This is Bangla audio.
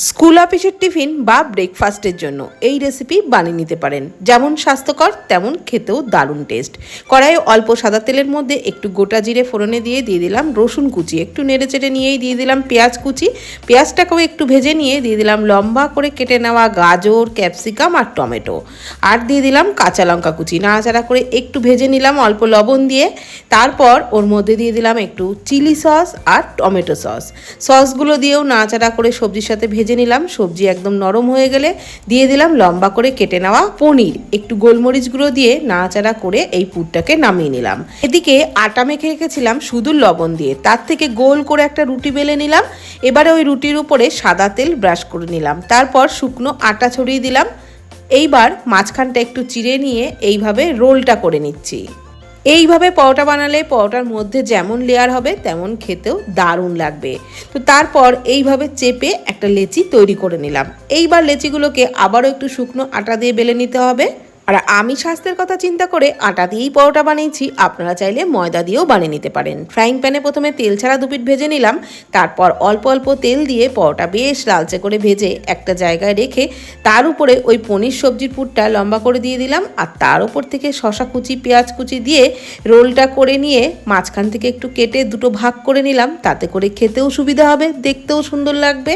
স্কুল অফিসের টিফিন বা ব্রেকফাস্টের জন্য এই রেসিপি বানিয়ে নিতে পারেন। যেমন স্বাস্থ্যকর তেমন খেতেও দারুণ টেস্ট। কড়াইয়ে অল্প সাদা তেলের মধ্যে একটু গোটা জিরে ফোড়নে দিয়ে দিলাম রসুন কুচি, একটু নেড়ে চেড়ে নিয়েই দিয়ে দিলাম পেঁয়াজ কুচি। পেঁয়াজটাকেও একটু ভেজে নিয়ে দিয়ে দিলাম লম্বা করে কেটে নেওয়া গাজর, ক্যাপসিকাম আর টমেটো, আর দিয়ে দিলাম কাঁচা লঙ্কা কুচি। নাড়াচাড়া করে একটু ভেজে নিলাম অল্প লবণ দিয়ে। তারপর ওর মধ্যে দিয়ে দিলাম একটু চিলি সস আর টমেটো সসগুলো দিয়েও নাড়াচাড়া করে সবজির সাথে ভেজে নিলাম। সবজি একদম নরম হয়ে গেলে দিয়ে দিলাম লম্বা করে কেটে নেওয়া পনির, একটু গোলমরিচ গুঁড়ো দিয়ে নাড়াচাড়া করে এই পুরটাকে নামিয়ে নিলাম। এদিকে আটা মেখে রেখেছিলাম শুধু লবণ দিয়ে, তার থেকে গোল করে একটা রুটি বেলে নিলাম। এবারে ওই রুটির উপরে সাদা তেল ব্রাশ করে নিলাম, তারপর শুকনো আটা ছড়িয়ে দিলাম। এইবার মাঝখানটা একটু চিড়ে নিয়ে এইভাবে রোলটা করে নিচ্ছি। এইভাবে পরোটা বানালে পরোটার মধ্যে যেমন লেয়ার হবে তেমন খেতেও দারুণ লাগবে। তো তারপর এইভাবে চেপে একটা লেচি তৈরি করে নিলাম। এইবার লেচিগুলোকে আবারও একটু শুকনো আটা দিয়ে বেলে নিতে হবে। আর আমি স্বাস্থ্যের কথা চিন্তা করে আটা দিয়েই পরোটা বানিয়েছি, আপনারা চাইলে ময়দা দিয়েও বানিয়ে নিতে পারেন। ফ্রাইং প্যানে প্রথমে তেল ছাড়া দুপিট ভেজে নিলাম, তারপর অল্প অল্প তেল দিয়ে পরোটা বেশ লালচে করে ভেজে একটা জায়গায় রেখে তার উপরে ওই পনির সবজির পুরটা লম্বা করে দিয়ে দিলাম, আর তার উপর থেকে শসা কুচি, পেঁয়াজ কুচি দিয়ে রোলটা করে নিয়ে মাঝখান থেকে একটু কেটে দুটো ভাগ করে নিলাম। তাতে করে খেতেও সুবিধা হবে, দেখতেও সুন্দর লাগবে।